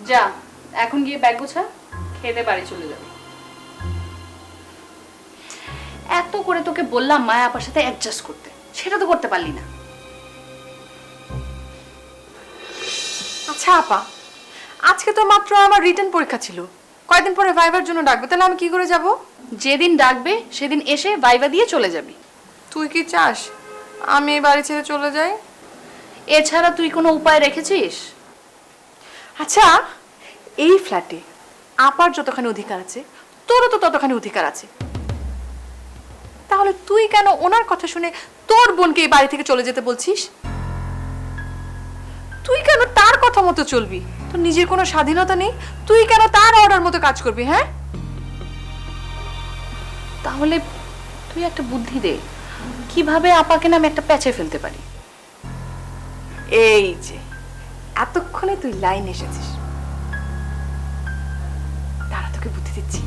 যা এখন গিয়ে ব্যাগ গোছা, খেতে বাড়ি চলে যাবে। এত করে তোকে বললাম মায়া আপার সাথে অ্যাডজাস্ট করতে, সেটা তো করতে পারলি না। আচ্ছা আপা, আজকে তো মাত্র আমার রিটেন পরীক্ষা ছিল, কয়েকদিন পরে ভাইবার জন্য ডাকবে, তাহলে আমি কি করে যাব? যেদিন ডাকবে সেদিন এসে ভাইবা দিয়ে চলে যাবি। তুই কি চাস আমি এই বাড়ি ছেড়ে চলে যাই? এছাড়া তুই কোনো উপায় রেখেছিস? আচ্ছা, এই ফ্ল্যাটে আপার যতখানি অধিকার আছে তোরও তো ততখানি অধিকার আছে, তাহলে তুই কেন ওনার কথা শুনে তোর বোনকে এই বাড়ি থেকে চলে যেতে বলছিস? তুই কেন তার কথা মতো চলবি? তোর নিজের কোনো স্বাধীনতা নেই? তুই কেন তার অর্ডার মতো কাজ করবি? হ্যাঁ, তাহলে তুই একটা বুদ্ধি দে, কিভাবে আপাকে না আমি একটা প্যাচে ফেলতে পারি। এই যে এতক্ষণে তুই লাইন এসেছিস, তারা তোকে বুদ্ধি দিচ্ছি।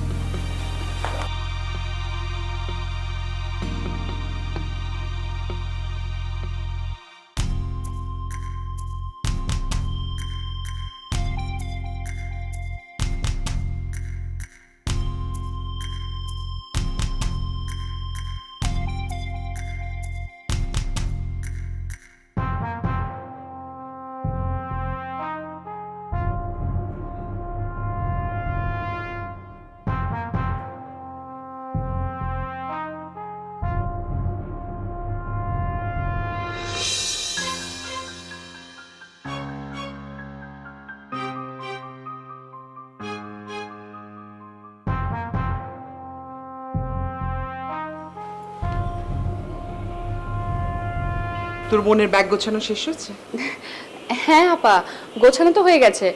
তোর বোনের ব্যাগ গোছানো শেষ হয়েছে? হ্যাঁ আপা, গোছানো তো হয়ে গেছে,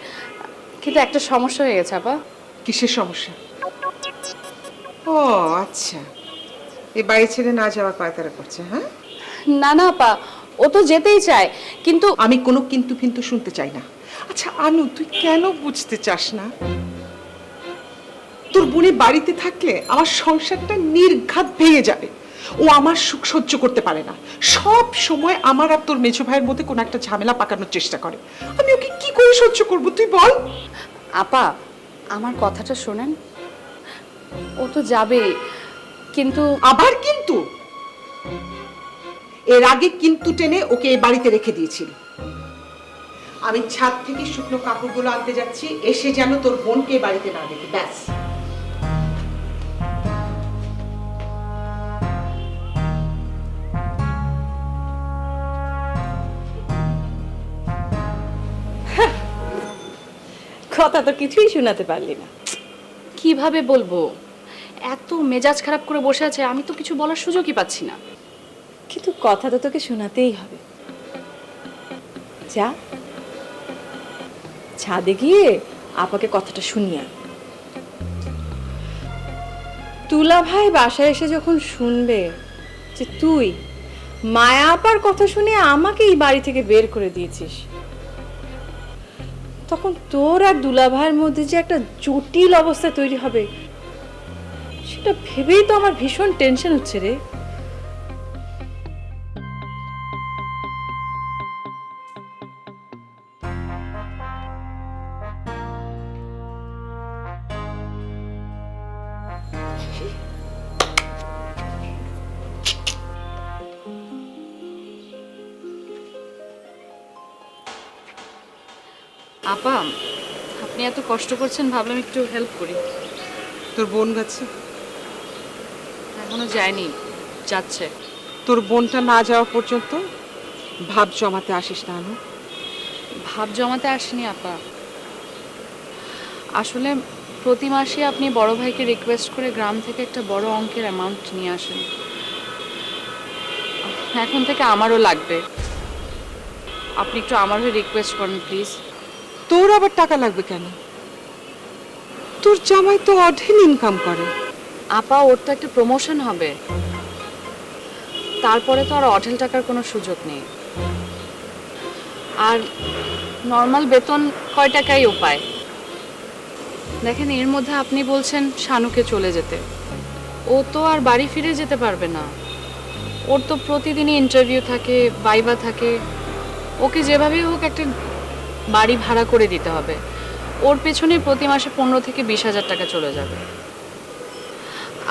কিন্তু একটা সমস্যা হয়ে গেছে আপা। কিসের সমস্যা? ও আচ্ছা, এই বাড়ি ছেড়ে না যাওয়ার পায়তারা করছে। হ্যাঁ, না না আপা, ও তো যেতেই চায়, কিন্তু আমি কোনো কিন্তু ফিন্তু শুনতে চাই না। আচ্ছা আনু, তুই কেন বুঝতে চাস না? তোর বোনে বাড়িতে থাকলে আমার সংসারটা নির্ঘাত ভেঙে যাবে। ও আমার সুখ সহ্য করতে পারে না, সব সময় আমার আর তোর মেছো ভাইয়ের মধ্যে কোনো একটা ঝামেলা পাকানোর চেষ্টা করে। আমি ওকে কি করে সহ্য করব তুই বল? আপা আমার কথাটা শোনেন, ও তো যাবে, কিন্তু আবার কিন্তু? এর আগে কিন্তু টেনে ওকে এই বাড়িতে রেখে দিয়েছিল। আমি ছাদ থেকে শুকনো কাপড়গুলো আনতে যাচ্ছি, এসে যেন তোর বোনকে বাড়িতে না দেখি, ব্যাস। কথা তো কিছুই শোনাতে পারলি না। কিভাবে বলবো, এত মেজাজ খারাপ করে বসে আছে, আমি তো কিছু বলার সুযোগই পাচ্ছি না। কিন্তু কথা তো তোকে শোনাতেই হবে। যা, ছাদে গিয়ে আপাকে কথাটা শুনিয়ে আন। তুলা ভাই বাসায় এসে যখন শুনবে যে তুই মায়া আপার কথা শুনে আমাকে এই বাড়ি থেকে বের করে দিয়েছিস, তখন তোর আর দুলা ভাইয়ের মধ্যে যে একটা জটিল অবস্থা তৈরি হবে, সেটা ভেবেই তো আমার ভীষণ টেনশন হচ্ছে রে। আপা আপনি এত কষ্ট করছেন, ভাবলাম একটু হেল্প করি। তোর বোন গেছে? এখনো যায়নি, যাচ্ছে। তোর বোনটা না যাওয়া পর্যন্ত ভাব জমাতে আসিস না আনু। ভাব জমাতে আসেনি আপা, আসলে প্রতি মাসে আপনি বড় ভাইকে রিকোয়েস্ট করে গ্রাম থেকে একটা বড় অঙ্কের অ্যামাউন্ট নিয়ে আসেন। এখন থেকে আমারও লাগবে, আপনি একটু আমার হয়ে রিকোয়েস্ট করেন প্লিজ। তোর আবার টাকা লাগবে কেন? তোর জামাই তো অঢেল ইনকাম করে। আপা ওর তো একটা প্রমোশন হবে, তারপরে তো আর অঢেল টাকার কোনো সুযোগ নেই। আর নর্মাল বেতন কয় টাকাই ও পায়। দেখেন, এর মধ্যে আপনি বলছেন শানুকে চলে যেতে, ও তো আর বাড়ি ফিরে যেতে পারবে না। ওর তো প্রতিদিনই ইন্টারভিউ থাকে, ভাইবা থাকে, ওকে যেভাবেই হোক একটা বাড়ি ভাড়া করে দিতে হবে। ওর পেছনে প্রতি মাসে 15 থেকে 20,000 টাকা চলে যাবে।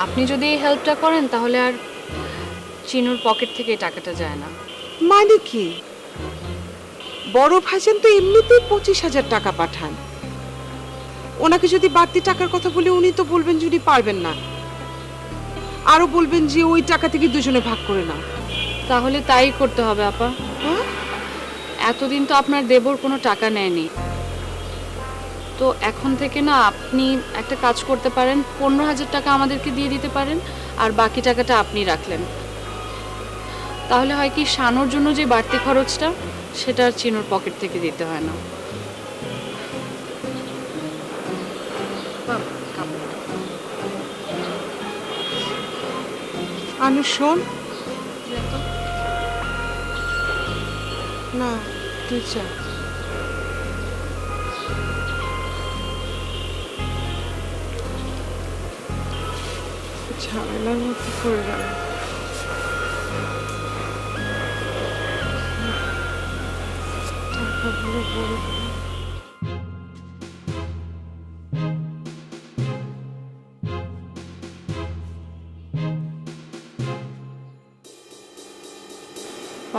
আপনি যদি এই হেল্পটা করেন তাহলে আর চিনুর পকেট থেকে এই টাকাটা যায় না। মানে কি? বড় ভাইজান তো এমনিতেই 25,000 টাকা পাঠান। ওনাকে যদি বাড়তি টাকার কথা বলে উনি তো বলবেন যে উনি পারবেন না, আরো বলবেন যে ওই টাকা থেকে দুজনে ভাগ করে না। তাহলে তাই করতে হবে আপা। হ্যাঁ? এতদিন তো আপনার দেবর কোনো টাকা নেয়নি, তো এখন থেকে না আপনি একটা কাজ করতে পারেন, 15,000 টাকা আমাদেরকে দিয়ে দিতে পারেন আর বাকি টাকাটা আপনি রাখলেন। তাহলে হয় কি, শানোর জন্য যে বাড়তি খরচটা সেটা আর চিনুর পকেট থেকে দিতে হয় না। আনু শোন না, তুই চা। ঝামেলার মধ্যে পড়ে গেল। টাকাগুলো বড়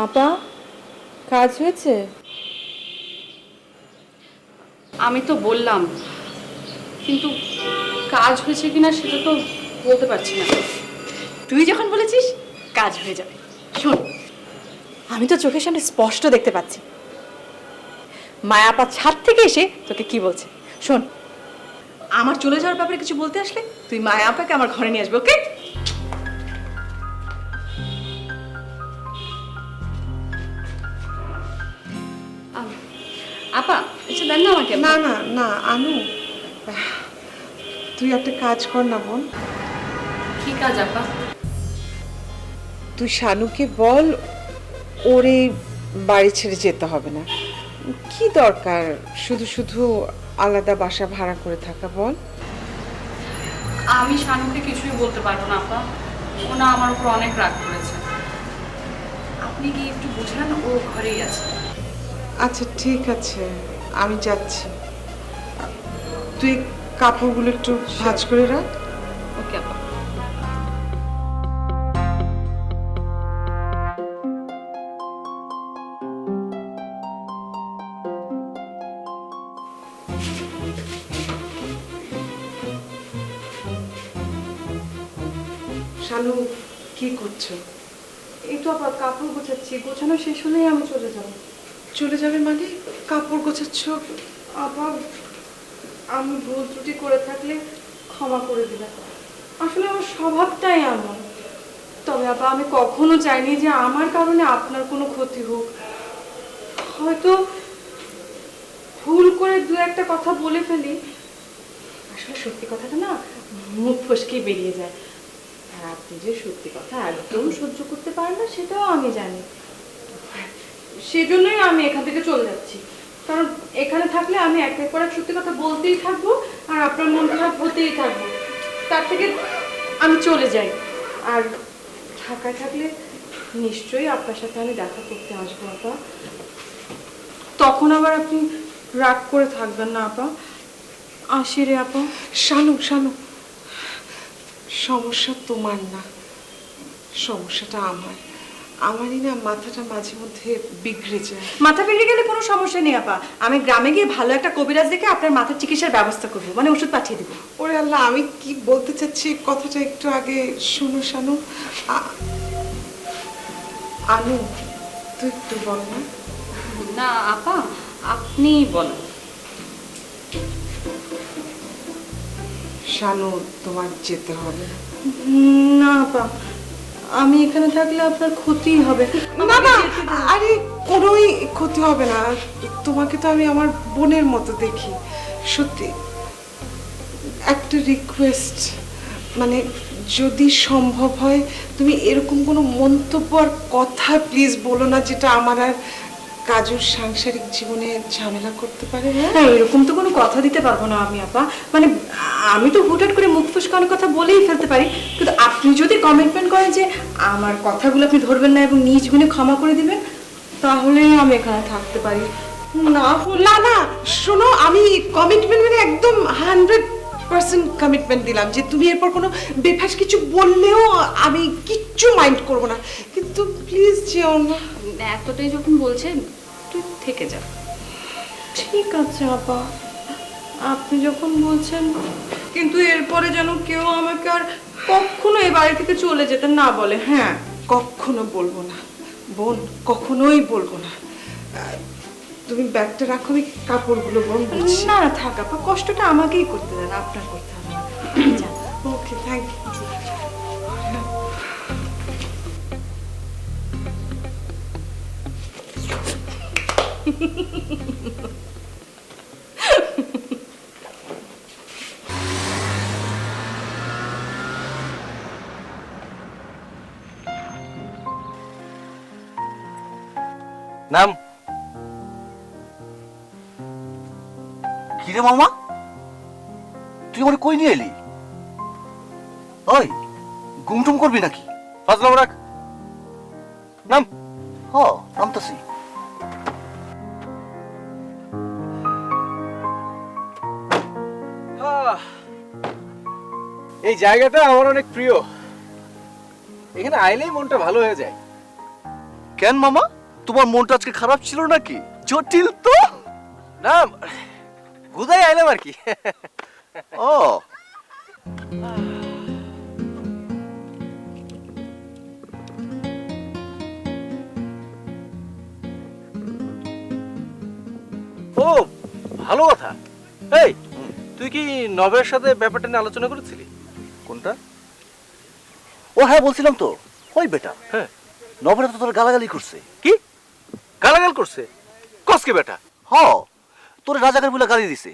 আপা, কাজ হয়েছে? আমি তো বললাম, কিন্তু কাজ হয়েছে কিনা সেটা তো বলতে পারছি না। তুই যখন বলেছিস কাজ হয়ে যাবে, শোন, আমি তো চোখের সামনে স্পষ্ট দেখতে পাচ্ছি মায়া আপা ছাদ থেকে এসে তোকে কি বলছে। শোন, আমার চলে যাওয়ার ব্যাপারে কিছু বলতে আসলে তুই মায়া আপাকে আমার ঘরে নিয়ে আসবে, ওকে? আপা আচ্ছা দেন না আমাকে। না না না আনু, তুই একটা কাজ কর না বোন। কি কাজ আপা? তুই শানুকে বল ওর এই বাড়ি ছেড়ে যেতে হবে না। কি দরকার শুধু শুধু আলাদা বাসা ভাড়া করে থাকা, বল। আমি শানুকে কিছুই বলতে পারবো না আপা, ও না আমার উপর অনেক রাগ করেছে। আপনি কি একটু বুঝান, ও ঘরেই আছে। আচ্ছা ঠিক আছে, আমি যাচ্ছি। তুই কাপড়গুলো একটু ভাঁজ করে রাখ। ওকে আপা। শানু কি করছো? এই তো আপা কাপড় গোছাচ্ছি, গোছানো শেষ হলেই আমি চলে যাব। চলে যাবে মানে? কাপড় গোছাচ্ছ? আপা, আমি ভুল ত্রুটি করে থাকলে ক্ষমা করে দিবেন। আসলে আমার স্বভাবটাই এমন। তবে আপা, আমি কখনো চাইনি যে আমার কারণে আপনার কোনো ক্ষতি হোক। হয়তো ভুল করে দু একটা কথা বলে ফেলি, আসলে সত্যি কথাটা না মুখ ফসকে বেরিয়ে যায়। আর আপনি যে সত্যি কথা একদম সহ্য করতে পারেন না সেটাও আমি জানি। সেজন্যই আমি এখান থেকে চলে যাচ্ছি, কারণ এখানে থাকলে আমি একের পর এক সত্যি কথা বলতেই থাকবো আর আপনার মন খারাপ হতেই থাকবো। তার থেকে আমি চলে যাই। আর ঢাকায় থাকলে নিশ্চয়ই আপনার সাথে আমি দেখা করতে আসবো আপা। তখন আবার আপনি রাগ করে থাকবেন না আপা। আসি রে আপা। শানু শানু, সমস্যা তোমার না, সমস্যাটা আমার। আমারই না মাথাটা মাঝে মধ্যে বিগড়ে যায়। মাথা বিগড়ে গেলে কোনো সমস্যা নেই আপা, আমি গ্রামে গিয়ে ভালো একটা কবিরাজ দেখে আপনার মাথার চিকিৎসার ব্যবস্থা করবো, মানে ওষুধ পাঠিয়ে দেবো। ওরে আল্লাহ, আমি কি বলতে চাচ্ছি কথাটা একটু আগে শোনো শানু। আনু, তুই একটু বল না। না আপা, আপনি বলেন। শানু, তোমার যেতে হবে। না আপা, আমি এখানে থাকলে আপনার ক্ষতিই হবে। না না, আরে কোনোই ক্ষতি হবে না। তোমাকে তো আমি আমার বোনের মতো দেখি। সত্যি একটা রিকোয়েস্ট, মানে যদি সম্ভব হয় তুমি এরকম কোনো মন্তব্য আর কথা প্লিজ বলো না যেটা আমার আর কাজুর সাংসারিক জীবনে ঝামেলা করতে পারে। হ্যাঁ, এরকম তো কোনো কথা দিতে পারবো না আমি আপা। মানে আমি তো হুটহাট করে মুখ ফসকানোর কথা বলেই ফেলতে পারি, কিন্তু আপনি যদি কমিটমেন্ট করেন যে আমার কথাগুলো আপনি ধরবেন না এবং নিজ গুণে ক্ষমা করে দিবেন, তাহলেই আমি এখানে থাকতে পারি। না ফুল না না শোনো, আমি কমিটমেন্ট মানে একদম 100% কমিটমেন্ট দিলাম যে তুমি এরপর কোনো বেফাস কিছু বললেও আমি কিচ্ছু মাইন্ড করব না, কিন্তু প্লিজ যেও না। এতটাই যখন বলছেন তুই থেকে যা। ঠিক আছে আপা, আপনি যখন বলছেন, কিন্তু এরপরে যেন কেউ আমাকে আর কখনো এই বাড়ি থেকে চলে যেতে না বলে। হ্যাঁ, কখনো বলবো না বোন, কখনোই বলবো না। তুমি ব্যাগটা রাখো, আমি কাপড়গুলো বোন বুঝছি। না না থাক আপা, কষ্টটা আমাকেই করতে দেন, আপনার করতে হবে না। যান। ওকে, থ্যাংক ইউ। নাম কিরে মামা, তুই আমার কই নিয়ে এলি? ওই গুমটুম করবি নাকি? ফাজলাম রাখ, নাম। হ, নামতাছি। এই জায়গাটা আমার অনেক প্রিয়, এখানে আইলেই মনটা ভালো হয়ে যায়। কেন মামা, তোমার মনটা আজকে খারাপ ছিল নাকি? জটিল তো না, ঘুদাই আইলাম আর কি। ও, ও ভালো কথা। এই তুই কি নবের সাথে ব্যাপারটা নিয়ে আলোচনা করেছিলি? কোনটা? ও হ্যাঁ, বলছিলাম তো। ওই বেটা, হ্যাঁ। নবরা তো তোর গালাগালি করছে। কি গালাগাল করছে? কসকে বেটা? হ, তোর রাজাকার বলে গালি দিছে।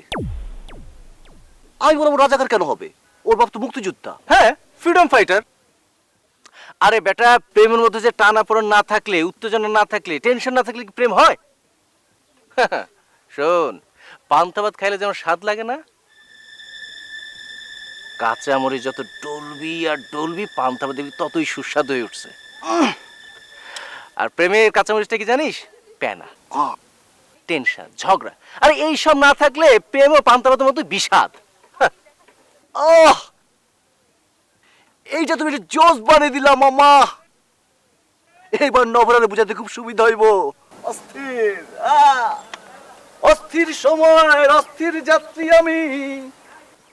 আমি বলবো রাজাকার কেন হবে? ওর বাপ তো মুক্তিযোদ্ধা। হ্যাঁ, ফ্রিডম ফাইটার। আরে বেটা, প্রেমের মধ্যে যে টানাপোড়েন না থাকলে, উত্তেজনা না থাকলে, টেনশন না থাকলে কি প্রেম হয়? শোন, পান্তা ভাত খাইলে যেমন স্বাদ লাগে না, কাঁচা মরিচ যত ডলবি আর ডলবি, পান্তা ভাত দেখবি ততই সুস্বাদু হয়ে উঠছে। আর প্রেমের কাঁচা মরিচটা কি জানিস? প্যানা, টেনশন, ঝগড়া। আরে এই সব না থাকলে প্রেম ও পান্তা ভাতের মতো বিষাদ। আহ, এইটা তুমি একটা জোস বানিয়ে দিলা মামা। এইবার নবরারে বুঝাতে খুব সুবিধা হইব। অস্থির, অস্থির সময়, অস্থির যাত্রী আমি,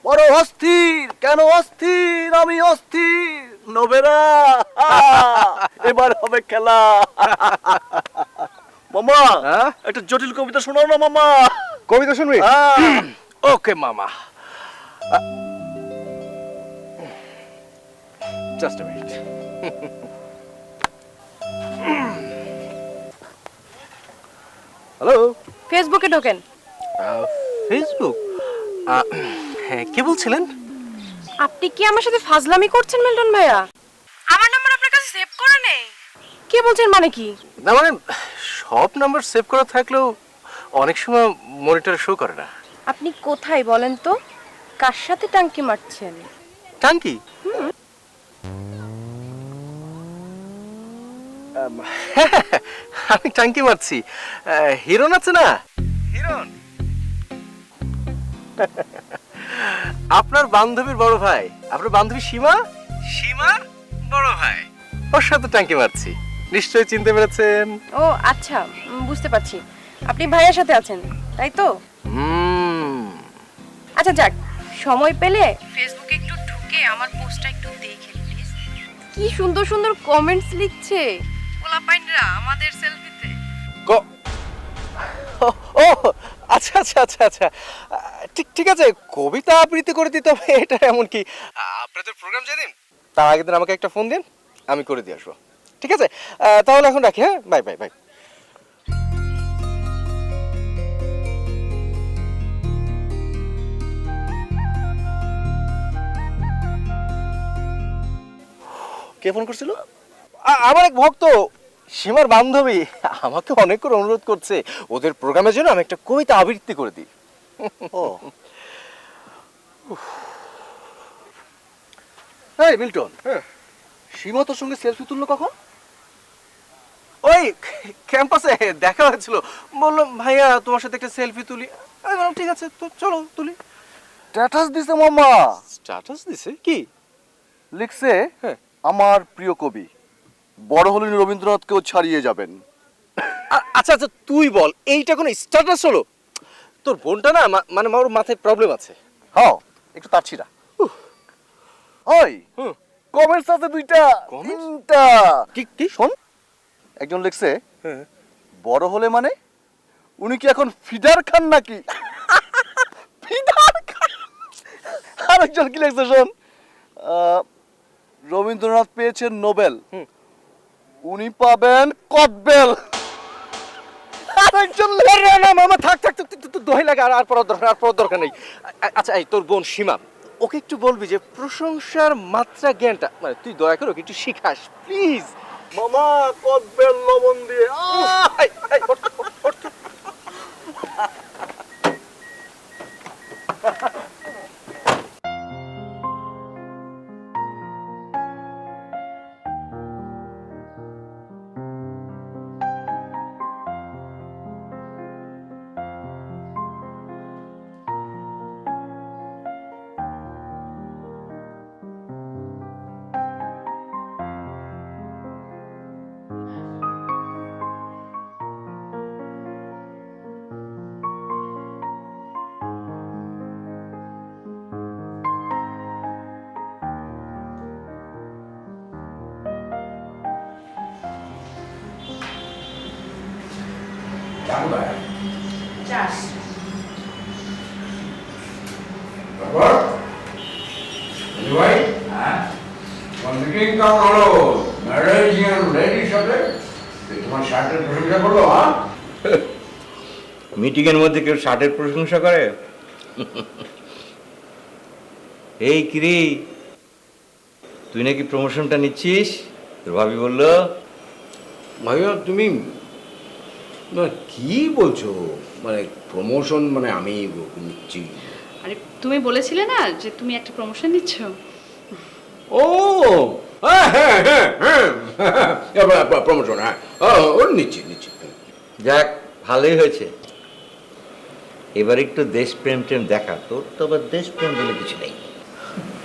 বড় অস্থির। কেন অস্থির? আমি অস্থির। নবেরা, এবার হবে খেলা। মামা, হ্যাঁ? একটা জটিল কবিতা শোনাও না মামা। কবিতা শুনবি? আহ, ওকে মামা, জাস্ট আ মিনিট। হ্যালো, ফেসবুকে ঢোকেন। ফেসবুক? হ্যাঁ, কে বলছিলেন? আপনি কি আমার সাথে ফাজলামি করছেন মিল্টন ভাইয়া? আমার নাম্বার আপনার কাছে সেভ করে নেই। কি বলছেন মানে কি? না মানে, সব নাম্বার সেভ করা থাকলেও অনেক সময় মনিটরে শো করে না। আপনি কোথায় বলেন তো? কার সাথে টাঙ্কি মারছেন? টাঙ্কি? আমি টাঙ্কি মারছি। হিরণ আছে না, হিরণ, আপনার বান্ধবীর বড় ভাই, আপনার বান্ধবী সীমা, সীমার বড় ভাই, ওর সাথে টাঙ্কি মারছি। নিশ্চয়ই চিনতে পেরেছেন। ও আচ্ছা, বুঝতে পারছি। আপনি ভাইয়ের সাথে আছেন, তাই তো? আচ্ছা যাক, সময় পেলে ফেসবুকে একটু ঢুকে আমার পোস্টটা একটু দেখে প্লিজ। কি সুন্দর সুন্দর কমেন্টস লিখছে পোলাপাইনরা আমাদের সেলফিতে। ও আচ্ছা আচ্ছা আচ্ছা আচ্ছা, ঠিক ঠিক আছে, কবিতা আবৃত্তি করে দিতে হবে এটা এমন কি? আপনাদের প্রোগ্রাম যেদিন, তার আগের দিন আমাকে একটা ফোন দিন, আমি করে দিয়ে আসবো। ঠিক আছে, তাহলে এখন রাখি। হ্যাঁ, বাই বাই বাই। কে ফোন করছিল? আমার এক ভক্ত, সীমার বান্ধবী, আমাকে অনেক করে অনুরোধ করছে ওদের প্রোগ্রামের জন্য আমি একটা কবিতা আবৃত্তি করে দিই। ও, এই মিল্টন, সীমা তোর সঙ্গে সেলফি তুললো কখন? ওই ক্যাম্পাসে দেখা হয়েছিল, বললো ভাইয়া তোমার সাথে একটা সেলফি তুলি। আমি বললাম ঠিক আছে, তো চলো তুলি। স্ট্যাটাস দিছে মামা, স্ট্যাটাস দিছে কি? লিখছে হ্যাঁ। আমার প্রিয় কবি, বড় হলেন রবীন্দ্রনাথকেও ছাড়িয়ে যাবেন। আচ্ছা আচ্ছা তুই বল, এইটা কোনো স্ট্যাটাস হলো? তোর বোনটা না মানে ওর মাথায় প্রবলেম আছে। হ্যাঁ, একটু তারছিরা। ওই হুম। কমেন্টস আছে দুইটা, Comments? তিনটা। কি শোন, একজন লিখছে হ্যাঁ। বড় হলে মানে উনি কি এখন ফিডার খান নাকি? ফিডার খান। আরেকজন কি লিখছে শোন, রবীন্দ্রনাথ পেয়েছেন নোবেল, উনি পাবেন কটবেল। আরেকজন না মামা থাক থাক, তো দোহাই লাগে, আর পড়ার দরকার নেই। আচ্ছা এই তোর বোন সীমা, ওকে একটু বলবি যে প্রশংসার মাত্রা জ্ঞানটা মানে তুই দয়া করে ওকে একটু শিখাস প্লিজ। মামা কটবেল লবণ দিয়ে। তারপর ভাই মিটিং কেমন হলো? ম্যারেজ লেডির সাথে তোমার শার্টের প্রশংসা করলো? মিটিং এর মধ্যে কেউ শার্টের প্রশংসা করে? এই কিরি, তুই নাকি প্রমোশনটা নিচ্ছিস? তোর ভাবি বললো। ভাইয়া তুমি কি বলছো? মানে প্রমোশন মানে আমি নিচ্ছি? আরে তুমি বলেছিলে না যে তুমি একটা প্রমোশন নিচ্ছ? ও প্রমোশন, হ্যাঁ ও নিচ্ছি। যাক, ভালোই হয়েছে। এবার একটু দেশপ্রেম টেম দেখা। তোর তো আবার দেশপ্রেম বলে কিছু নেই।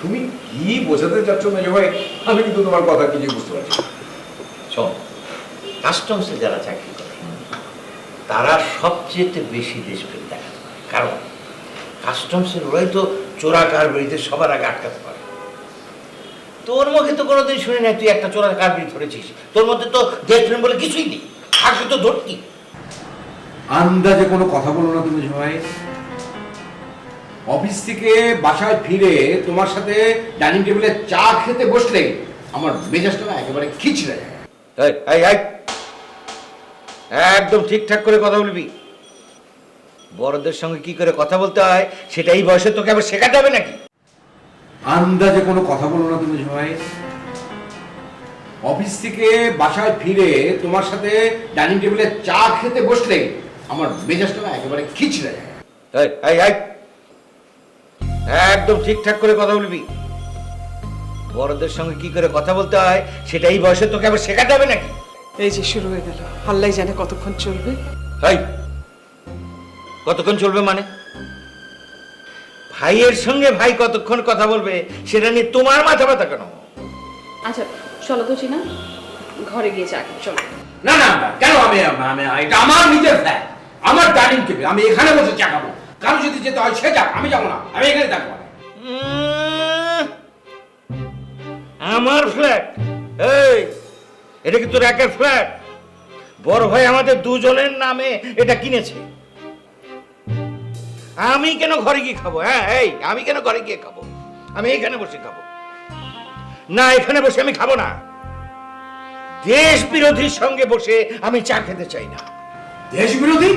তুমি কি বোঝাতে চাচ্ছ মেজো ভাই? আমি কিন্তু তোমার কথা কিছু বুঝতে পারছি না। শোন, কাস্টমসে যারা চাকরি করে তারা সবচেয়ে বেশি দেশপ্রেম দেখাতে পারে, কারণ কাস্টমসের ওরাই তো চোরা কারবারিতে সবার আগে আটকাতে পারে। তোর মুখে তো কোনোদিন শুনি না তুই একটা চোরা কারবারি ধরেছিস। তোর মধ্যে তো দেশপ্রেম বলে কিছুই নেই, থাকলে তো ধরতি। আন্দাজে কোনো কথা বলো না তুমি সবাই। অফিস থেকে বাসায় ফিরে তোমার সাথে ডাইনিং টেবিলে চা খেতে বসলে আমার মেজাজটা না একেবারে খিচড়ে যায়। একদম ঠিকঠাক করে কথা বলবি। বড়দের সঙ্গে কি করে কথা বলতে হয় সেটা এই বয়সে তোকে আবার শেখাতে হবে নাকি? আন্দাজে কোনো কথা বলো না তুমি সবাই। অফিস থেকে বাসায় ফিরে তোমার সাথে ডাইনিং টেবিলে চা খেতে বসলে আমার মেজাজটা না একেবারে খিচড়ে যায়। একদম ঠিকঠাক করে কথা বলবি। বড়দের সঙ্গে কি করে কথা বলতে হয় সেটা এই বয়সে তোকে আবার শেখাতে হবে নাকি? এই যে শুরু হয়ে গেল, আল্লাহ জানে কতক্ষণ চলবে। কতক্ষণ চলবে মানে? ভাইয়ের সঙ্গে ভাই কতক্ষণ কথা বলবে সেটা নিয়ে তোমার মাথা ব্যথা কেন? আচ্ছা চলো তো চিনা, ঘরে গিয়ে চা খাই, চলো। না না না, কেন? আমি এটা আমার নিজের ফ্ল্যাট, আমার ডাইনিং টেবিল, আমি এখানে বসে চা খাবো। কারো যদি যেতে হয় সে যাক, আমি যাবো না, আমি এখানে থাকবো। আমার ফ্ল্যাট? এই, এটা কি তোর একের ফ্ল্যাট? বড় ভাই আমাদের দুজনের নামে এটা কিনেছে। আমি কেন ঘরে গিয়ে খাবো? হ্যাঁ, এই আমি কেন ঘরে গিয়ে খাবো? আমি এখানে বসে খাবো না, এখানে বসে আমি খাবো না। দেশ বিরোধীর সঙ্গে বসে আমি চা খেতে চাই না। দেশ বিরোধী?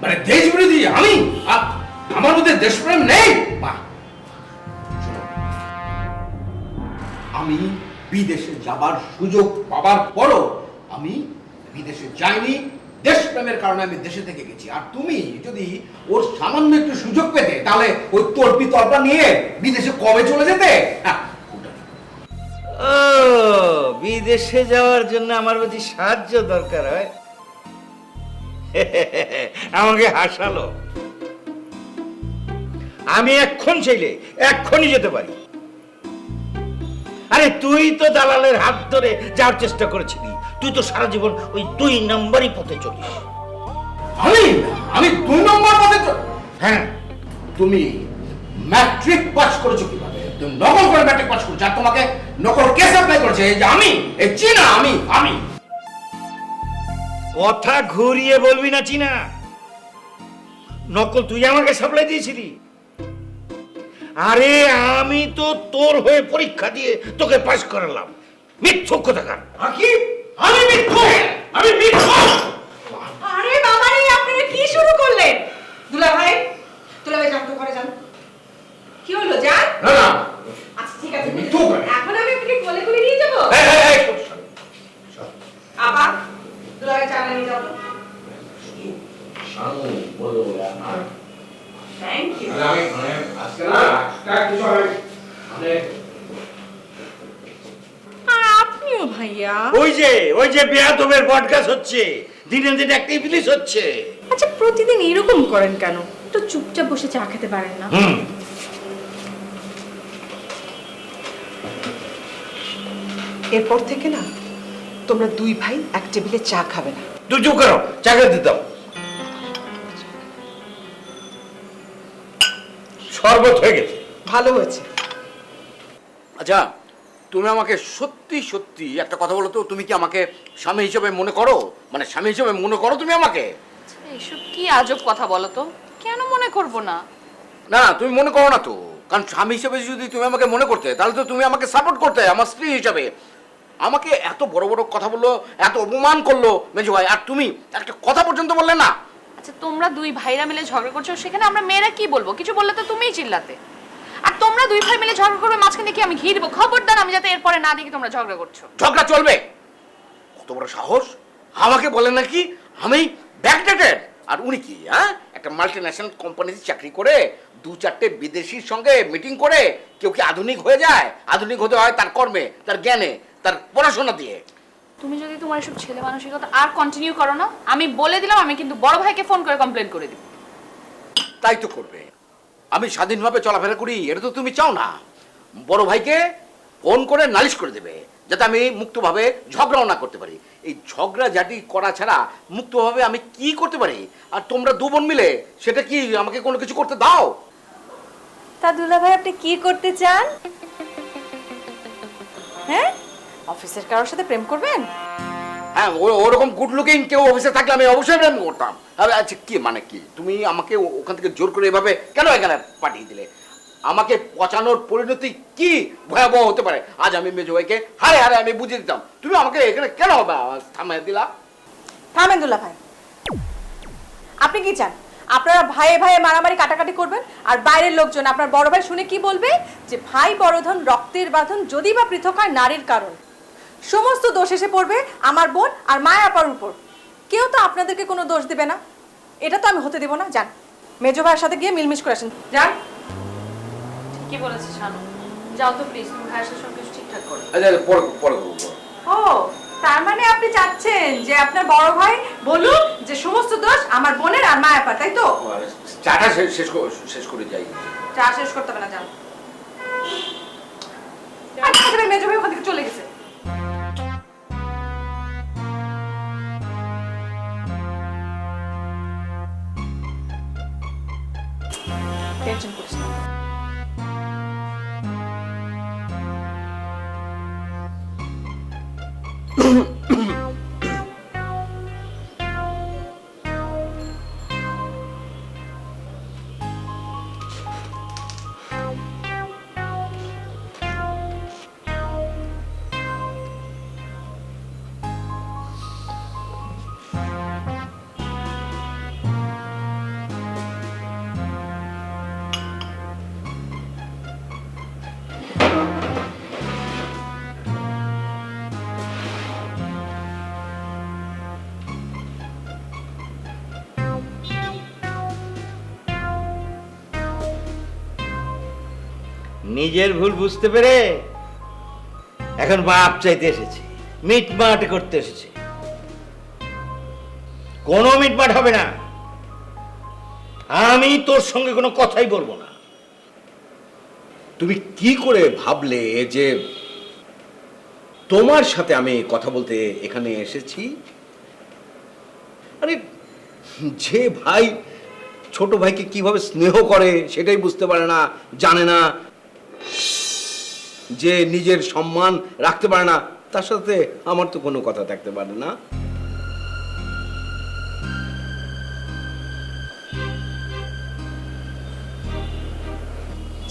মানে দেশ বিরোধী আমি? আমার মধ্যে দেশপ্রেম নেই? আমি বিদেশে যাবার সুযোগ পাবার পরও আমি বিদেশে যাইনি। দেশপ্রেমের কারণে আমি দেশে থেকে গেছি। আর তুমি যদি ওর সামান্য একটু সুযোগ পেতে তাহলে ওই তর্পি তর্পা নিয়ে বিদেশে কবে চলে যেতে? ও বিদেশে যাওয়ার জন্য আমার যদি সাহায্য দরকার হয় আমাকে হাসালো। আমি এক্ষণ চাইলে এক্ষুনি যেতে পারি। আরে তুই তো দালালের হাত ধরে যাওয়ার চেষ্টা করেছিলি, তুই তো সারা জীবন ওই 2 নম্বরই পথে চলিস। আমি 2 নম্বর পথে হ্যাঁ, তুমি ম্যাট্রিক পাস করেছো কিভাবে? তুমি নকল করে ম্যাট্রিক পাস করেছো, আর তোমাকে নকল কেস অ্যাপ্লাই করেছে এই যে আমি, এই চীনা আমি কথা ঘুরিয়ে বলবি না চীনা। নকল তুই আমাকে সাপ্লাই দিয়েছিলি। আরে আমি তো তোর হয়ে পরীক্ষা দিয়ে তোকে পাস করালাম। মিথ্যুক কোথাকার। কি? আমি মিথ্যুক? আরে বাবা রে, আপনারা কি শুরু করলেন? দুলাভাই যান তো, ঘরে যান। কি হলো, যান? না আচ্ছা ঠিক আছে, মিথ্যুক। এখন আমি আপনাকে কোলে করে নিয়ে যাবো। আপা, দুলাভাই চা নিয়ে যাবো। শানু বলো না। Thank you. আমি আজকে না একটা কিছু মানে আর আপনিও ভাইয়া। ওই যে বেয়াদবের বটগাছ হচ্ছে, দিনে দিনে একটা ইবলিশ হচ্ছে। আচ্ছা প্রতিদিন এরকম করেন কেন? একটু চুপচাপ বসে চা খেতে পারেন না? এরপর থেকে না তোমরা 2 ভাই এক টেবিলে চা খাবে না। তুই চুপ করো, চা খেতে দিতাম। শরবত হয়ে গেছে। ভালো হয়েছে। আচ্ছা, তুমি আমাকে সত্যি সত্যি একটা কথা বলো তো, তুমি কি আমাকে স্বামী হিসেবে মনে করো? মানে স্বামী হিসেবে মনে করো তুমি আমাকে? এসব কি আজব কথা বলো তো? কেন মনে করব না? না তুমি মনে করো না তো, কারণ স্বামী হিসেবে যদি তুমি আমাকে মনে করতে তাহলে তো তুমি আমাকে সাপোর্ট করতে আমার স্ত্রী হিসাবে। আমাকে এত বড় বড় কথা বললো, এত অপমান করলো মেজো ভাই, আর তুমি একটা কথা পর্যন্ত বললে না। আচ্ছা তোমরা 2 ভাইরা মিলে ঝগড়া করছো, সেখানে আমরা মেয়েরা কি বলবো? কিছু বললে তো তুমিই চিল্লাতে। আর তোমরা 2 ভাই মিলে ঝগড়া করবে, মাঝখানে কি আমি ঘি দিব? খবরদার, আমি যাতে এরপরে না দেখি তোমরা ঝগড়া করছো। ঝগড়া চলবে? কত বড় সাহস! আমাকে বলে নাকি আমি ব্যাকডেটেড। আর উনি কি একটা মাল্টিন্যাশনাল কোম্পানিতে চাকরি করে 2-4টে বিদেশির সঙ্গে মিটিং করে কেউ কি আধুনিক হয়ে যায়? আধুনিক হতে হয় তার কর্মে, তার জ্ঞানে, তার পড়াশোনা দিয়ে। তুমি যদি তোমার এসব ছেলে মানসিকতা আর কন্টিনিউ করো না, আমি বলে দিলাম, আমি কিন্তু বড় ভাইকে ফোন করে কমপ্লেন করে দিব। তাই তো করবে। আমি স্বাধীনভাবে চলাফেরা করি, এটা তো তুমি চাও না। বড় ভাইকে ফোন করে নালিশ করে দেবে, যাতে আমি মুক্তভাবে ঝগড়াও না করতে পারি। এই ঝগড়া ঝাঁটি করা ছাড়া মুক্তভাবে আমি কি করতে পারি? আর তোমরা 2 বোন মিলে সেটা কি আমাকে কোনো কিছু করতে দাও? তা দুলাভাই আপনি কি করতে চান? হ্যাঁ, অফিসের কারোর সাথে প্রেম করবেন? হ্যাঁ, ওরকম গুড লুকিং কেউ অফিসে থাকলে আমি অবশ্যই প্রেম করতাম। আচ্ছা কি মানে কি, তুমি আমাকে ওখান থেকে জোর করে এভাবে কেন এখানে পাঠিয়ে দিলে? আমাকে পচানোর পরিণতি কি ভয়াবহ হতে পারে আজ আমি মেজো ভাইকে হারে হারে আমি বুঝিয়ে দিতাম, তুমি আমাকে এখানে কেন থামিয়ে দিলা? থামেন দুলাভাই, আপনি কি চান আপনারা ভাইয়ে ভাইয়ে মারামারি কাটাকাটি করবেন, আর বাইরের লোকজন আপনার বড় ভাই শুনে কি বলবে? যে ভাই বড়ধন রক্তের বাঁধন, যদি বা পৃথক হয় নারীর কারণ। সমস্ত দোষ এসে পড়বে আমার বোন আর মায়া আপার উপর। কেউ তো আপনাদেরকে কোনো দোষ দেবে না, এটা তো আমি হতে দেব না। যান মেজো ভাইয়ের সাথে গিয়ে মিলমিশ করে আসেন, যান। কি বলেছে শানু? যাও তো প্লিজ, তুমি ভাইয়ের সাথে সবকিছু ঠিকঠাক করো। আচ্ছা পরে পরে ও তার মানে আপনি চাচ্ছেন যে আপনার বড় ভাই বলুক যে সমস্ত দোষ আমার বোনের আর মায়া আপার, তাই তো? চাটা শেষ করে যাই। চা শেষ করতে হবে না, যান। আচ্ছা মেজো ভাই ওখান থেকে চলে গেছে। টেনশন করিস না। নিজের ভুল বুঝতে পেরে এখন বাপ চাইতে এসেছে, মিটমাট করতে এসেছে। কোনো মিটমাট হবে না। আমি তোর সঙ্গে কোনো কথাই বলবো না। তুমি কি করে ভাবলে যে তোমার সাথে আমি কথা বলতে এখানে এসেছি? আরে যে ভাই ছোট ভাইকে কিভাবে স্নেহ করে সেটাই বুঝতে পারে না, জানে না, যে নিজের সম্মান রাখতে পারে না, তার সাথে আমার তো কোনো কথা থাকতে পারে না।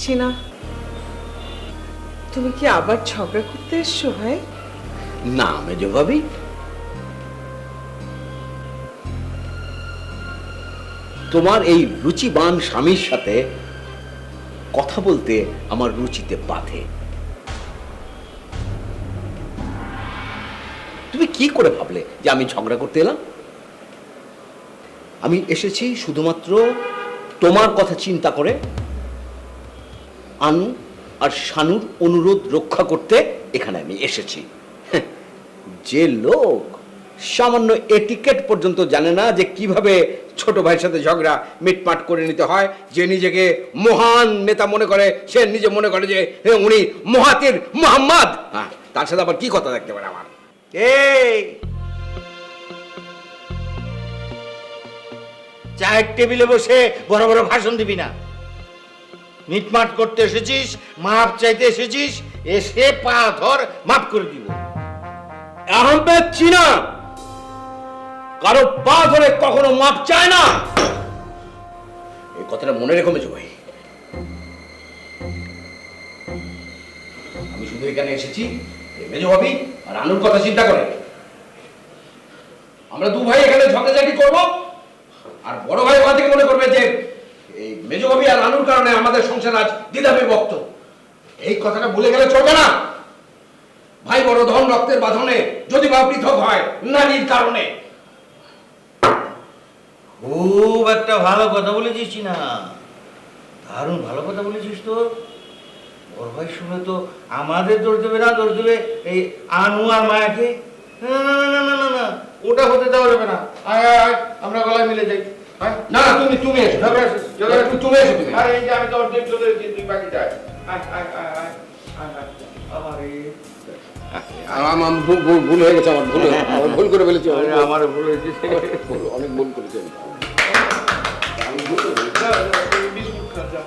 চিনা, তুমি কি আবার ঝগড়া করতে এসছো ভাই? না মেজো ভাবি, তোমার এই রুচিবান স্বামীর সাথে কথা বলতে আমার রুচিতে বাধে। তুমি কি করে ভাবলে যে আমি ঝগড়া করতে এলাম? আমি এসেছি শুধুমাত্র তোমার কথা চিন্তা করে আনু আর শানুর অনুরোধ রক্ষা করতে এখানে আমি এসেছি। যে লোক সামান্য এটিকেট পর্যন্ত জানে না যে কিভাবে ছোট ভাইয়ের সাথে ঝগড়া মিটমাট করে নিতে হয়, যে নিজেকে মহান নেতা মনে করে, সে নিজে মনে করে যে উনি মহাতির মোহাম্মদ, হ্যাঁ, তার সাথে আবার কি কথা থাকতে পারে আমার? এই চায়ের টেবিলে বসে বড় বড় ভাষণ দিবি না। মিটমাট করতে এসেছিস, মাপ চাইতে এসেছিস, এসে পা ধর, মাপ করে দিব। আহমেদ চিনা কারো পা ধরে কখনো মাপ চায় না, এই কথাটা মনে রেখো মেজো ভাই। আমি শুধু এখানে এসেছি এই মেজো ভাবি আর আনুর কথা চিন্তা করে। আমরা দু ভাই এখানে ঝগড়াঝাটি করব, আর বড় ভাই ওখান থেকে মনে করবে যে এই মেজো ভাবি আর আনুর কারণে আমাদের সংসার আজ দ্বিধাবিভক্ত। এই কথাটা ভুলে গেলে চলবে না। ভাই বড় ধন রক্তের বাঁধনে যদি বা পৃথক হয় নারীর কারণে। খুব একটা ভালো কথা বলেছিস না, দারুণ ভালো কথা বলেছিস তো। বড় ভাই শুনে তো আমাদের দোষ দেবে না, দোষ দেবে এই আনু আর মায়াকে। না না না না না না, ওটা হতে দেওয়া যাবে না। আয় আয় আয়, আমরা গলায় মিলে যাই। আয়। না না, তুমি এসো, ঝগড়া শেষ, ঝগড়া শেষ। তুমি এসো তুমি। আরে এই যে আমি তো অর্ধেক চলে এসেছি, তুই বাকি যাই। আয় আয় আয় আয় আয় আয়। আমারে আমার ভুল হয়ে গেছে, আমার ভুল করে ফেলেছি। আমার ভুল হয়েছে, অনেক ভুল করেছি আমি। বিস্কুট খা যাও।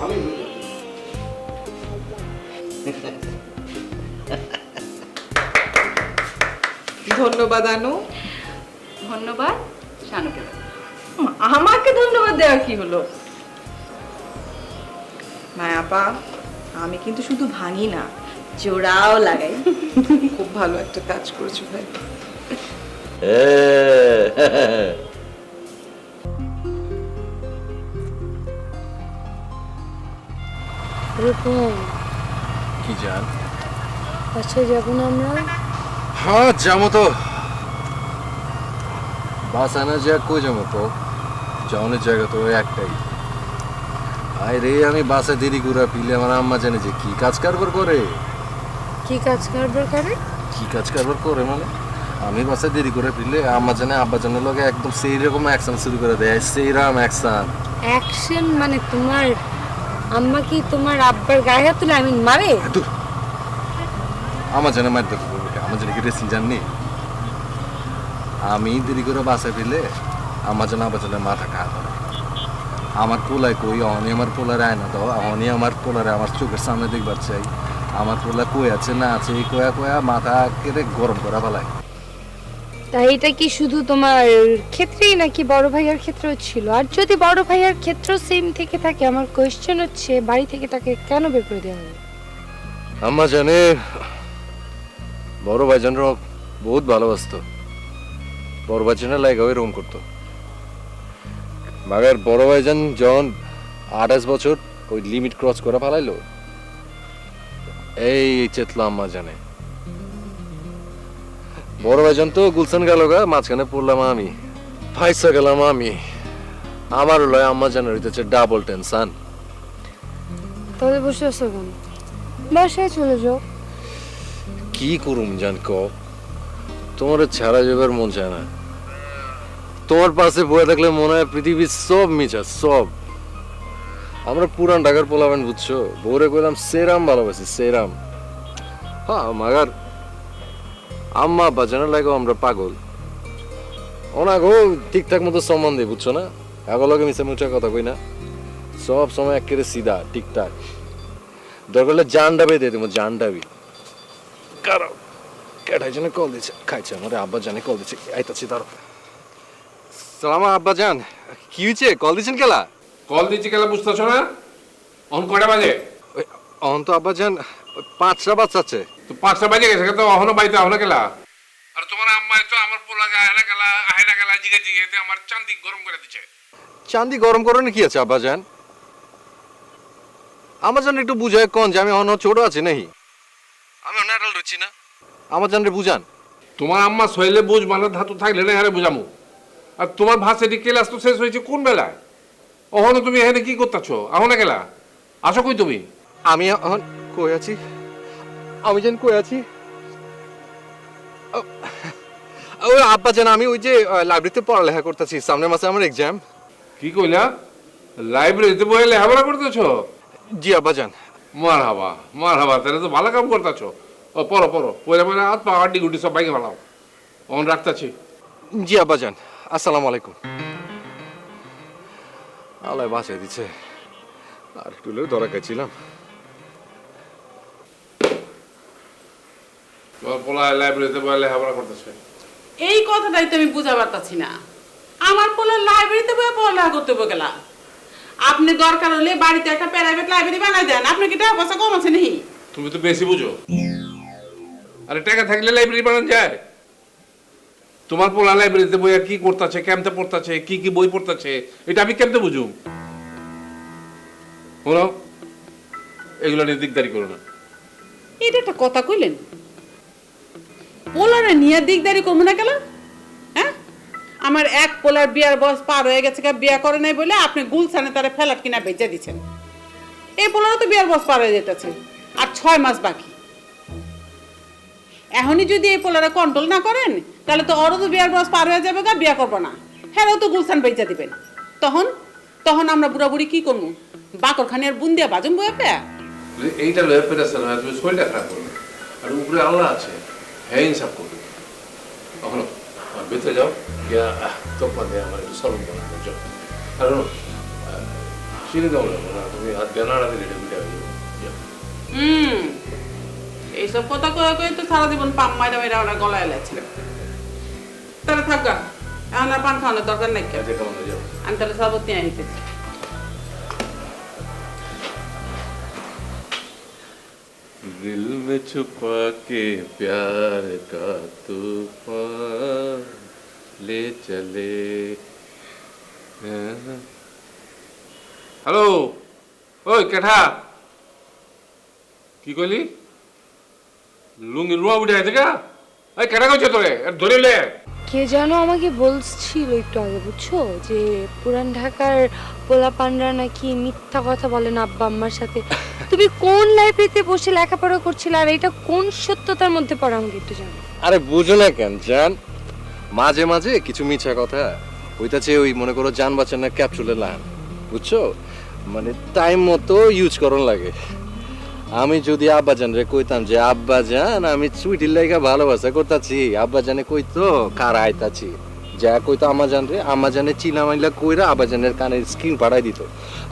আমি ধন্যবাদ আনু। ধন্যবাদ শানুকে। আমাকে ধন্যবাদ দেওয়ার কি হলো? মায়াপা, আমি কিন্তু শুধু ভাঙি না, জোড়াও লাগাই। খুব ভালো একটা কাজ করেছো ভাই। রূপম, কি জান? বাসায় যাবো না আমরা? হ্যাঁ যাবো তো। বাস আনা যা কই যাবো তো, যাওয়ানোর জায়গা তো একটাই। আয় রে, আমি বাসে দেরি করে পিলে আমার আম্মা জানে যে কি কাজ কারবার করে। কি কাজ কারবার করে? কি কাজ কারবার করে মানে আমি বাসে দেরি করে পিলে আম্মা জানে আব্বা জানে লগে একদম সেই রকম অ্যাকশন শুরু করে দেয়, সেই রাম অ্যাকশন। অ্যাকশন মানে তোমার আম্মা কি তোমার আব্বার গায়ে হাত তুলে আমি মারে? আমার জানে মার দেখো, আমার জানে কি রেসিং জাননি। আমি দেরি করে বাসে ফেলে আমার জন্য আবার জন্য মাথা খাওয়া ধরে। আমার পোলায় কই অনি, আমার পোলারে আয়না দাও, অনি আমার পোলারে আমার চোখের সামনে দেখবার চাই। আমার পোলা কই আছে না আছে এই কয়া কয়া মাথা কেটে গরম করা ফেলায়। তাই এটা কি শুধু তোমার ক্ষেত্রেই নাকি বড় ভাইয়ার ক্ষেত্রেও ছিল? আর যদি বড় ভাইয়ার ক্ষেত্রেও সেম থেকে থাকে, আমার কোয়েশ্চেন হচ্ছে বাড়ি থেকে তাকে কেন বের করে দেওয়া হবে? আম্মা জানে বড় ভাইজানরা বহুত ভালোবাসতো, বড় ভাইজানের লাগে এরকম করতো। মাগার বড় ভাইজান যখন 28 বছর ওই লিমিট ক্রস করে ফেলাইলো, এই চেতলো আম্মা জানে। বড় ভাইজান তো গুলশান গেল গা, মাঝখানে পড়লাম আমি, ফাইসা গেলাম আমি। আমার লয় আম্মা জানের হইতেছে ডাবল টেনশন। তাহলে বসে আছো কেন? বাসায় চলে যাও। কি করুম জান ক, তোমার ছাড়া যাবার মন চায় না। তোমার পাশে বয়ে থাকলে মনে হয় পৃথিবীর সব মিছা সব। আমরা পুরান ঢাকার পোলাবেন বুঝছো, বউরে কইলাম সেরাম ভালোবাসি সেরাম। হ্যাঁ মাগার আম্মা আব্বা জানা লাগো আমরা পাগল। ওনাগো ঠিকঠাক মতো সম্মান দেয় বুঝছো না, এগুলোকে মিশে মুচা কথা কই না, সব সময় একেবারে সিধা ঠিকঠাক। দরকার হলে জান ডাবে দিয়ে দেবো, জান ডাবি। কারো কেটাই জন্য কল দিচ্ছে, খাইছে আমার আব্বা জানে কল দিচ্ছে, আইতাছি তারও। সালামা আব্বা জান, কি হয়েছে কল দিচ্ছেন কেলা? কল দিচ্ছি কেলা বুঝতেছ না? অন কয়টা বাজে? অহন তো আব্বা জান 5টা বাচ্চাচ্ছে। তো 5টা বাজে গেছে তো অহনো বাইতে অহনো কেলা? আর তোমার আম্মা তো আমার পোলাকে আহেনা কেলা জিগে জিগে আমার চান্দি গরম করে দিচ্ছে। চান্দি গরম করানো কি আছে আব্বা জান? আমার জান একটু বুঝায় কোন যে আমি অহন ছোট আছি নাহি, আমি অন্য অ্যাডাল্ট হচ্ছি না, আমার জানরে বুঝান। তোমার আম্মা সইলে বুঝ মানে ধাতু থাকলে না হারে বুঝামু। আর তোমার ভার্সিটি ক্লাস তো শেষ হয়েছে কোন বেলায়? অহনো তুমি এখানে কি করতেছো? আহো না কেলা, আসো কই তুমি? আমি এখন কই আছি, আমি জান কই আছি। ওই আব্বা জান আমি ওই যে লাইব্রেরিতে পড়ালেখা করতেছি, সামনের মাসে আমার এক্সাম। কি কইলা? লাইব্রেরিতে বসে লেখাপড়া করতেছো? জি আব্বা জান। মার হাবা তাহলে তো ভালো কাম করতেছো। ও পড়ো পয়লা হাত পা আড্ডি গুড্ডি সব বাইকে বানাও। অন রাখতেছি। জি আব্বা জান, আসসালামু আলাইকুম। আল্লাহ বাঁচাই দিচ্ছে, আর একটু ধরা খাইছিলাম। তোমার পোলা লাইব্রেরিতে বসে লেখাপড়া করতেছে। এই কথাটাই তো আমি বুঝা পারতাছি না। আমার পোলা লাইব্রেরিতে বসে পড়ালেখা করতে গেলা, আপনি দরকার হলে বাড়িতে একটা প্রাইভেট লাইব্রেরি বানাই দেন। আপনি কি টাকা পয়সা কম আছে নাকি? তুমি তো বেশি বুঝো। আরে টাকা থাকলে লাইব্রেরি বানানো যায়? তোমার পোলা লাইব্রেরিতে বই কি করতেছে, কেমতে পড়তেছে, কি বই পড়তেছে, এটা আমি কেমতে বুঝুম? শোনো, এগুলো নিয়ে দিকদারি করো না। এটা একটা কথা কইলেন? পোলারে নিয়ে দিকদারি করবো না কেন? হ্যাঁ, আমার এক পোলার বিয়ার বয়স পার হয়ে গেছে, বিয়া করে নাই বলে আপনি গুলশানে তারা ফ্ল্যাট কিনা বেচে দিচ্ছেন। এই পোলারও তো বিয়ার বয়স পার হয়ে যেতেছে, আর 6 মাস বাকি। এখনই যদি এই পোলারে কন্ট্রোল না করেন তাহলে তো ওরও তো বিয়ার বয়স পার হয়ে যাবে, বিয়া করবো না, হ্যাঁ তো গুলশান বেচে দিবেন। তখন আমরা বুড়া বুড়ি কি করবো? বাকরখানি আর বুন্দিয়া বাজুম বয়ে পেয়া। এইটা লয়ে পেরেছে না, তুমি শরীরটা খারাপ করবে। আর উপরে আল্লাহ আছে, হ্যাঁ ইনসাফ করবে। কখনো ভিতরে যাও, গিয়া তোপা দিয়ে আমার একটু সরম বানাবো। যাও, কারণ চিনি দাও না, তুমি হাত বেনাড়া দিলে এটা বিটা হয়ে যাবে। এইসব কথা কয়ে কয়ে তো সারা জীবন পাম মাইরা মাইরা ওরা গলায় এলেছিল। তাহলে থাকা, এখন আর পান খাওয়ানোর দরকার নাই। আমি তাহলে শরবত নিয়ে আনিতেছি। दिल में छुपा के प्यार का तूफान ले चले। হ্যালো, ওই কেঠা, কি কইলি? লুঙ্গি রুয়া উঠে আছে কা? এই কেঠা কইছ তোরে? ধরে লে। কে যেন আমাকে বলছিল একটু আগে, বুঝছো, যে পুরান ঢাকার পোলাপানরা নাকি মিথ্যা কথা বলেন আব্বা আম্মার সাথে। তুমি কোন লাইব্রেরিতে বসে লেখাপড়া করছিলে, আর এটা কোন সত্যতার মধ্যে পড়ে আমাকে একটু জানো। আরে বুঝো না কেন জান, মাঝে মাঝে কিছু মিছা কথা ওইটাছে, ওই মনে করো জান বাঁচানোর ক্যাপসুলে লান, বুঝছো, মানে টাইম মতো ইউজ করন লাগে। আমি যদি আব্বা জান রে কইতাম যে আব্বা জান আমি সুইটির লাইগা ভালোবাসা করতাছি, আব্বা জানে কইতো কার আইতাছি, যা কইতো আম্মা জান রে, আম্মা জানে চিনা মাইলা কইরা আব্বা জানের কানের স্ক্রিন পাঠাই দিত।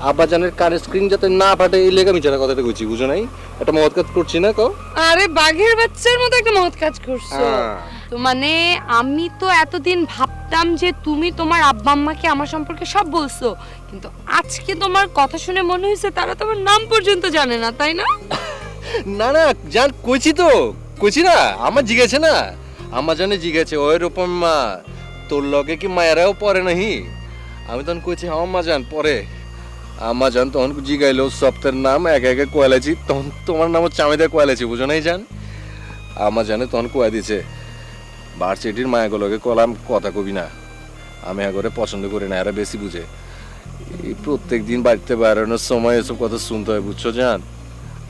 আব্বা জানের কানের স্ক্রিন যাতে না পাঠায় এই লেগা মিছাটা কথাটা কইছি, বুঝো নাই? একটা মহৎ কাজ করছি না কও? আরে বাঘের বাচ্চার মতো একটা মহৎ কাজ করছো। তো মানে আমি তো এতদিন ভাবতাম যে তুমি তোমার আব্বা আম্মাকে আমার সম্পর্কে সব বলছো, কিন্তু আজকে তোমার কথা শুনে মনে হয়েছে তারা তোমার নাম পর্যন্ত জানে না, তাই না? না না জান, কইছি তো, কইছি না, আমার জিগেছে না, আমার জানে জিগেছে ওই রূপম মা তোর লগে কি মায়েরাও পরে নাহি? আমি তখন কইছি হ্যাঁ মা জান পরে। আম্মা জান তখন জিগাইলো সপ্তাহের নাম এক একে কয়ালেছি, তখন তোমার নামও চামিদা কয়ালেছি, বুঝো নাই জান? আম্মা জানে তখন কয়া দিছে ভার্সিটির মায়াগুলোকে কলাম কথা কবি না, আমি এগরে পছন্দ করি না, এরা বেশি বুঝে। এই প্রত্যেক দিন বাড়িতে বেড়ানোর সময় এসব কথা শুনতে হয়, বুঝছো জান?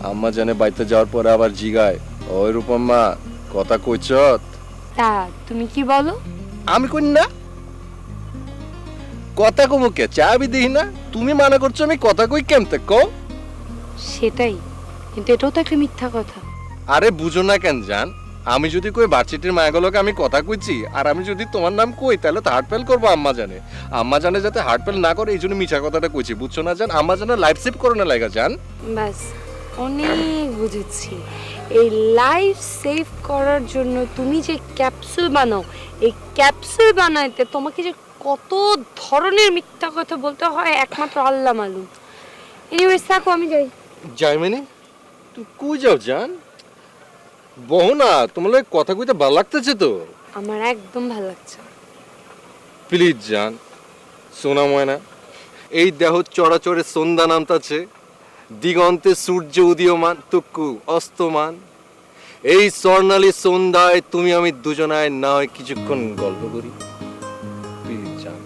আম্মা জানে বাইতে যাওয়ার পরে আবার জিগায়, ওই রূপম্মা কথা কইছত? তা তুমি কি বলো? আমি কই না, কথা কমু কে, চাবি দিই না, তুমি মানা করছো আমি কথা কই কেমতে কও? সেটাই, কিন্তু এটাও তো একটা মিথ্যা কথা। আরে বুঝো না কেন জান, আমি যদি কই ভার্সিটির মায়াগুলোকে আমি কথা কইছি, আর আমি যদি তোমার নাম কই তাহলে তো হার্ট ফেল করবো আম্মা জানে। আম্মা জানে যাতে হার্ট ফেল না করে এই জন্য মিছা কথাটা কইছি, বুঝছো না জান? আম্মা জানে লাইফ সেভ করে না লাগা জান। ব্যাস, অনেক বুঝেছি। এই লাইফ সেভ করার জন্য তুমি যে ক্যাপসুল বানাও, এই ক্যাপসুল বানাইতে তোমাকে যে কত ধরনের মিথ্যা কথা বলতে হয় একমাত্র আল্লাহ মালুম। এনিওয়েজ থাকো, আমি যাই। যাই মানে তুই কই যাও জান? বহু না, তোমার লাগে কথা কইতে ভালো লাগতেছে তো। আমার একদম ভালো লাগছে। প্লিজ জান, সোনা ময়না, এই দেহ চড়াচড়ে সন্ধ্যা নামতাছে, দিগন্তে সূর্য উদীয়মান তুক্কু অস্তমান, এই স্বর্ণালী সন্ধ্যায় তুমি আমি দুজনায় না হয় কিছুক্ষণ গল্প করি। প্লিজ জান।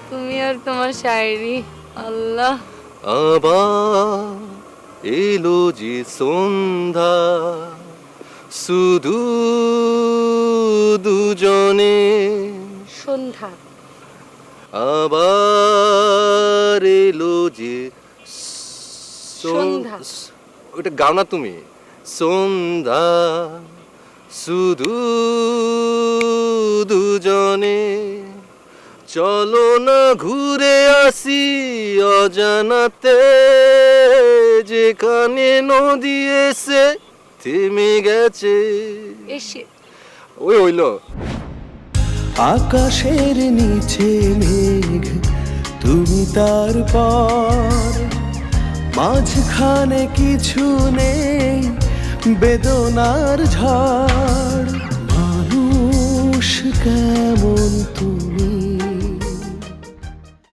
তুমি আর তোমার শায়রি, আল্লাহ। আবার এলো যে সন্ধ্যা, শুধু দুজনে, সন্ধ্যা। আবার এলো যে সন্ধ্যা। ওটা গাও না তুমি। সন্ধ্যা শুধু দুজনে, চলো না ঘুরে আসি অজানাতে, যেখানে নদী এসে থেমে গেছে। এসে ওই হইলো। আকাশের নিচে মেঘ, তুমি তারপর মাঝখানে কিছু নেই, বেদনার ঝড়। মানুষ কেমন তুমি